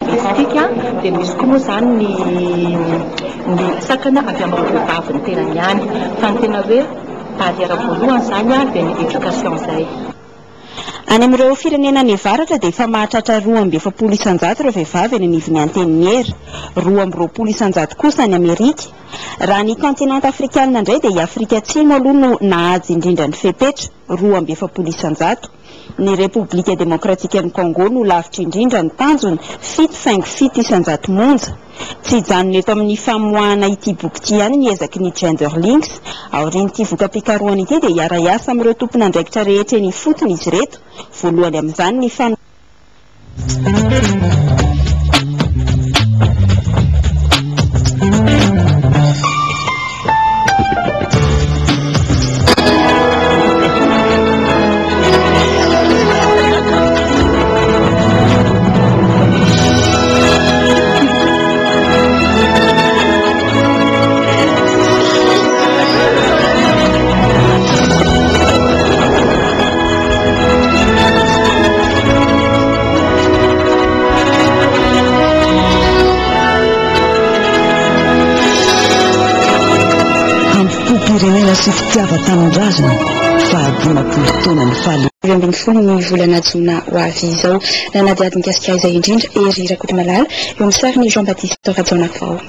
lingvistika dia misy koa moa zany ny sakana avy amin'ny vehivavy ny tena ihany fa ny tena hoe barrière voalohany zany dia ny éducation zay. Any amin'ireo firenena ny varatra dia efa mahatratra 2,7 isanjato ireo vehivavy any anivon'ny anteniniera, 2,2 isanjato kosa any Amerika. Raha ny kontinanta afrikanina indray dia i Afrika Atsimo aloha no nahazy indrindra ny fepetra 2,7 isanjato. Ny Repoblika Demokratikany Congo no lavitra indrindra ny tanjony 7,7 isanjato monja. Tsy hijanona eto amin'ny famoahana ity boky ity ihany ny ezaky ny gender links. Aorian'ity vokam-pikarohana ity dia hiara-iasa amin'ireo tompona andraikitra rehetra eny fotony izy reto. Voalohany amin'izany ny sy fitiavan-tanindrazana fa 20 taona ny fahaly 20 ny volana jona ho avy izao. Nanadiadiny gasika izay indrindra ery Rakoto Malala eo amin'ny sariny Jean-Baptiste Radionavao.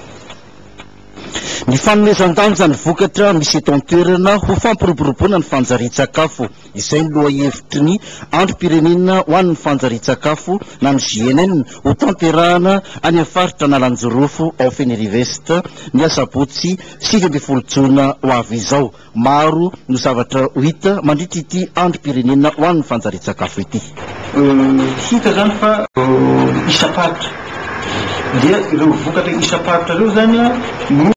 Ny fanomezan-danja ny vokatra misy eto an-toerana ho fampiroboroboana ny fanjarian-tsakafo. Izay ny lohahevitry ny androm-pirenena ho an'ny fanjarian-tsakafo na ny JNN ho tanterahana any amin'ny faritra Nalanjorofo ao Fenerive-Est ny asabotsy 7 jona ho avy izao. Maro no zavatra ho hita mandritra ity androm-pirenena ho an'ny fanjarian-tsakafo ity. Hita zany fa isa-paritra dia ireo vokatra isa-paritra ireo zany no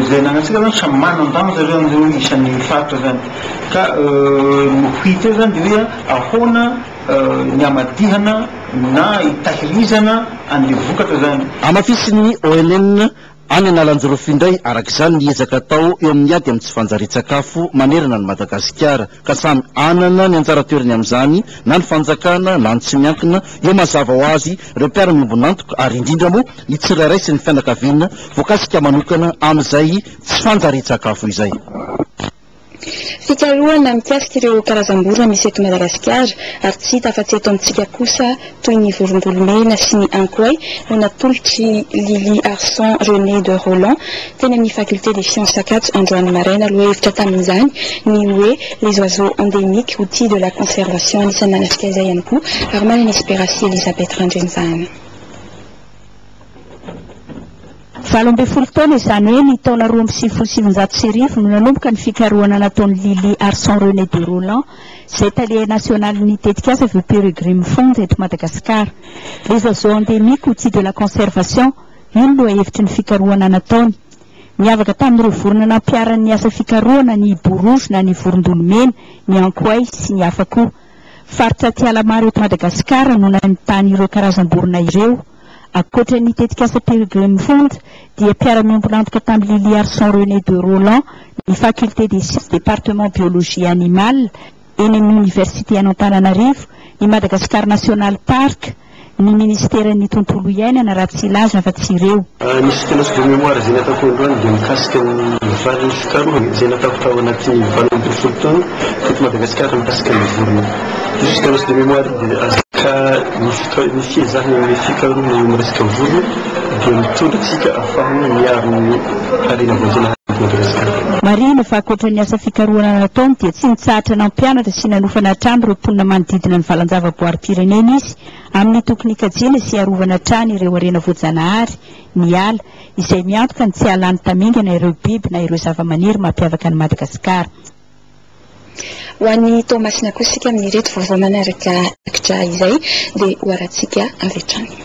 zay nanatsika zany samy manan-danja ireo amin'ireo isan'ny faritra zany ka no hita zany dia hoe ahoana ny amadihana na itahirizana an'ilay vokatra zany. Amafisin'ny ONN any Nalanjorofo indray arak'izany ny ezaka atao eo amin'ny ady amin'ny tsy fanjarian-tsakafo manerana ny Madagasikara ka samy anana ny anjara toerany amin'izany na ny fanjakana na ny tsy miankina eo mazava ho azy ireo mpiara-miombonantoka ary indrindra moa ny tsirairay sy ny fianakaviana voakasika manokana amin'izay tsy fanjarian-tsakafo izay. Fikarohana mikasika ireo karazam-borona misy eto Madagasikara ary tsy hita afa-tsy eto amintsika kosa toy ny vorondolomena sy ny ankoay no natolotry Lily Arson René de Roland teny amin'ny faculté des sciences Akatso androany maraina aloha hevitra tamin'izany ny hoe les oiseaux endémiques outils de la conservation anisany manasika izay ihany koa ary manana Espéracie Elisabeth Randrenzana. 20 taona izany hoe ny taona 2007 no nanomboka ny fikarohana nataon'ny Lily Arson René de Roland izay talier national unité de veut Peregrine Fond eto Madagasikara. Les oiseaux endémiques outils de la conservation io no hevitry ny fikarohana nataony. Miavaka tamin'ireo vorona nampiaran'ny asa fikarohana ny boroso na ny vorondolomena, ny ankoay sy ny hafa koa. Faritra Tialamary eto Madagasikara no nanitany ireo karazam-borona ireo. Akoatra ny tetikasa Peregrine Fond dia mpiara-miombonantoka tamin'ny Lily Arson René de Roland ny faculté des sciences département biologie animale eny amin'ny université Antananarivo, ny Madagascar National Park, ny ministèren'ny tontolo iainana raha tsy ilaza fa tsy ireo. Misy tena sy de mémoire izay nataoko androany dia mikasika ny valin'ny fikarohana izay nataoko tao anaty 20 taona teto Madagasikara mikasika ny vorona. Misy tena sy de mémoire dia ny fiezahana amin'ny fikarohana amin'ny resaka vorona dia mitondrantsika ahafahana miaro ny harena voajanahary Madagasikara. Marina fa akoatra ny asa fikarohana nataony dia tsy nitsahatra nampianatra sy nanofana trano ireo mponina manodidina ny valan-javaboary-pirenena izy amin'ny tokony kajiana sy arovana trano ireo harena voajanahary ny ala izay miantoka ny tsy alany tamingana ireo biby na ireo zava-maniry mampiavaka ny Madagasikara. Ho an'ny Tomasina kosika amin'ny reto vaovao manaraka akitra izay dia ho aratsika avy hatrany.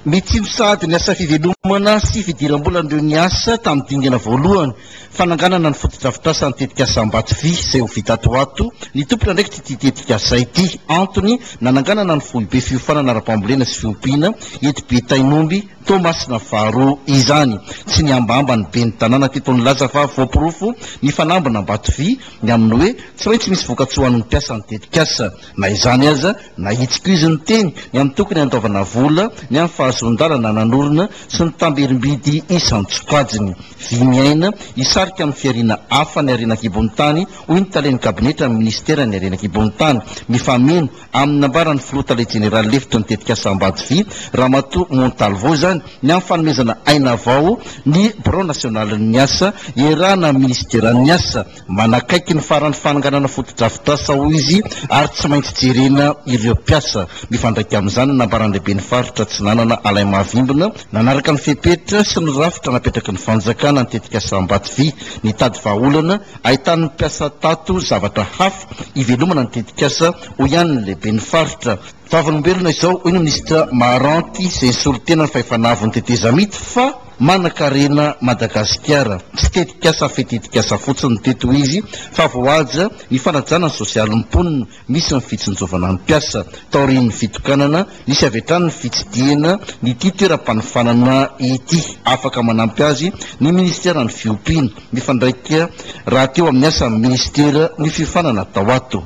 mitsilo sady ny asa fivelomana sy fidiram-bola andreo ny asa tamin'ny dingana voalohany fananganana ny fotodrafitrasa nitetika sambaty vy izay ho vita atoato ny tompona ndraiky tytetika asa ity antony nananganana ny foibe fiofanana ara-pambolena sy fiompiana etibe tainomby tomasina faharoa izany tsy ny ambamba ny be ny tanàna tetony laza fa voapirofo ny fanambana ambato vy ny amin'ny hoe tsy maintsy misy vokatsohan'ny mpiasa nitetika asa na izany aza na hitsiko izy ny teny ny amin'ny tokony andaovana vola ny amin'ny fahazondalana nanorona sy ny tamberim-bidy isan-tsokajiny vy miaina isarika amin'ny fiarina hafa ny arenakibony tany hoy ny talen'ny kabinetra amin'ny ministera ny arenakibony tany mifameno amin'ny ambarany filotale jeneraly lefitra nitetika asa ambady vy Ramatoa Montalvo zany ny amin'ny fanomezana aina avao ny bureau national ny asa erana ministera ny asa manakaiky ny farany fananganana fotodrafitrasa ho izy ary tsy maintsy jerena ireo mpiasa mifandraiky amin'izany nambaran'lehibe ny faritra tsy nanana alay mahavimbina nanaraka ny fepetra sy ny rafitra napetraky ny fanjakana nitetika asa ambaty vy ny tady vahaolana ahitany mpiasa tato zavatra hafa ivelomana nitetika asa ho ihany ny lehibe ny faritra fahavaolombelona izao hoy ny ministra Maranty izay nisorotena ny fahefanavony teteza mity fa manakarena Madagasikara tsy tetika asa fetetika asa fotsiny teto izy fa voaja ny fanajana ny sosialy mponina misy ny fitsinjovana ny mpiasa taoriny fitokanana nisy avetrany ny fitsidihana ny ty toeram-panofanana ity afaka manampy azy ny ministera ny fiompiana mifandraika raha teo amin'ny asa amin'ny ministera ny fiofanana tao ato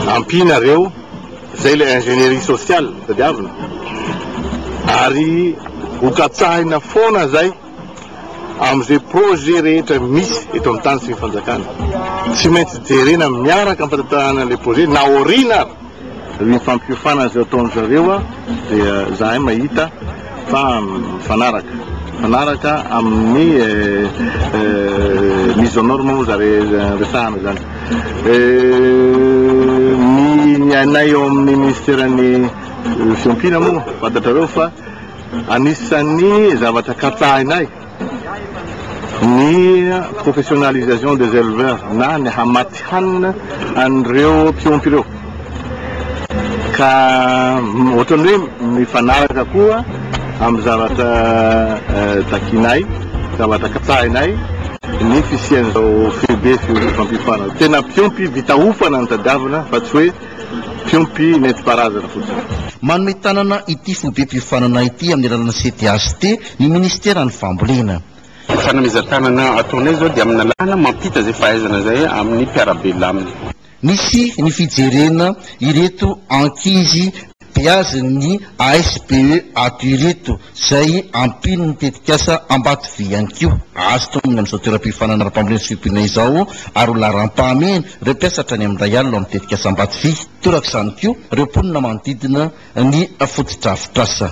ampinareo zay le ingénierie sociale tadiavina ary hokatsahina foana zay amin'izay projet rehetra misy eto amin'ny tany sy ny fanjakana tsy maintsy jerena miaraka amin'ny fatatahana le projet na orina ny fampiofana zay ataony zareo dia zahay mahita fa fanaraka amin'ny mise en norme moa resahana zany ny anay eo amin'ny ministerany fiompiana moa fantatrareo fa anisan'ny zavatra katsahinay ny professionnalisation des éleveurs na ny hamaty hanina an'ireo mpiompy ireo ka ohatrany hoe mifanaraka koa amin'ny zavatra takinay zavatra katsahinay ny fisian'izao fibe fifampifana tena mpiompy vita ofana ny tadiavina fa tsy hoe mpiompy nentim-paharazana fotsiny manome tanana ity foibe mpifanana ity amin'ny alalana CTHT ny ministera ny fambolena fanomezan-tanana ataonay zao dia amin'ny alana mampita zay fahaizana zay amin'ny mpiarabelona aminy misy ny fijerena ireto ankizy mpiazy ny ASPE ato ireto zay ampino ny tetikasa ambaty vy ihany kio azo tonga amin'izao toeram-pifanana ara-pambolena sy fiompiana izao ary ho laram-pahamena ireo mpiasatra any amin'ny ray alina amin'ny tetikasa ambaty vy torak'izany kio ireo mponina manodidina ny fotodrafitrasa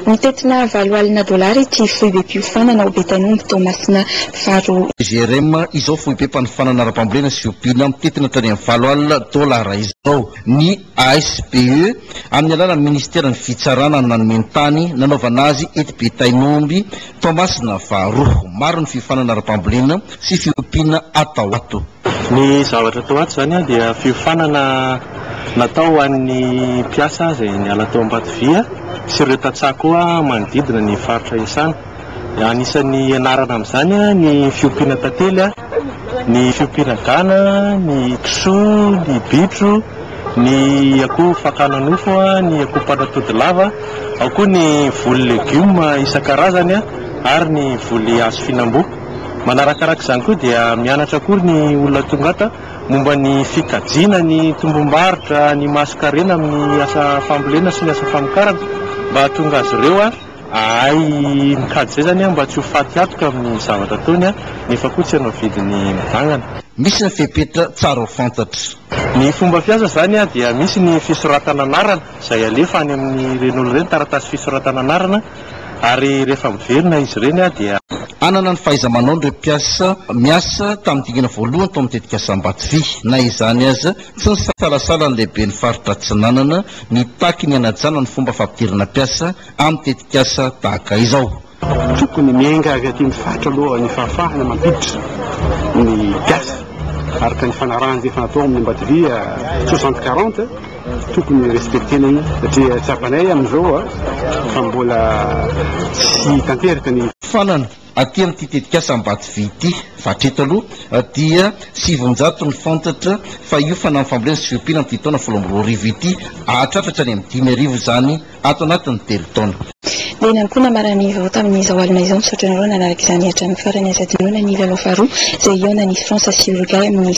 mitetina $20 ity foibe mpiofanana ho Betainomby Tomasina faharoa GRM izao foibe mpanofanana ara-pambolena sy fiompiana mitetina tany amin'ny $20 izao ny ASPE amin'ny alalany ministera ny fitsarana nanome tany nanaovana azy ety Betainomby Tomasina faharoa maro ny fiofanana ara-pambolena sy fiompiana atao ato ny zavatra atao ato zany dia fiofanana natao an'ny mpiasa zay niala tao ambaty vy sy ireo tatsaha koa manodidina ny faritra isana anisan'ny anarana amin'izany ny fiompiana tantely ny fiompiana gana ny kisoa ny bitro ny akoho fakana nofo ny akoho panatody lava ao koa ny voly legioma isan-karazany ary ny voly hazo fihinam-boa manarakaraka izany koa dia mianatra koa ny olona tongata momba ny fikajiana ny tombom-baritra ny masokarena amin'ny asa fambolena sy ny asa famokarana mba hahatonga azy ireo ay mikady zay zany mba tsy ho faty atoka amin'ny zavatra ataony nefa koa tsy hanao vidiny mivangana misy ny fepetra tsara ho fantatra ny fomba fiasa zany dia misy ny fisoratana anarana izay alefa any amin'ny ren'olo reny taratasy fisoratana anarana ary rehefa miverina izy reny dia anana ny fahaiza-manao ireo mpiasa miasa tamin'ny dingana voalohany tao amin'ny tetikasa ambaty vy na izany aza tsy ny salasala ny lehibe ny faritra tsy nanana ny taky ny anajana ny fomba fampidirana mpiasa amin'ny tetikasa tahaka izao tokony miaingaga aty mifaritra aloha ny fahafahana mampiditra ny mpiasa araka ny fanarahana zay fanatao amin'ny ambaty vy 60-40 tokony respectena iny satria tsapanay amin'izao fa mbola tsy tanteraka ny fanana aty amin'ity tetikasa Ambato Vity fa hatreto aloha dia 700 ny fantatra fa io fanaminy fambolena sy fiompiana amin'ity taona 12 ity ahatrafatra any amin'ny 5,000 zany ato anatin'ny telo taona. dia ihany koa namarana ny vahoaka amin'izao alina izao misaotra nareo nanaraka izany hatramin'ny farany aza dinoana ny lalao faharoa izay iona ny Frantsa sy Uruguay amin'ny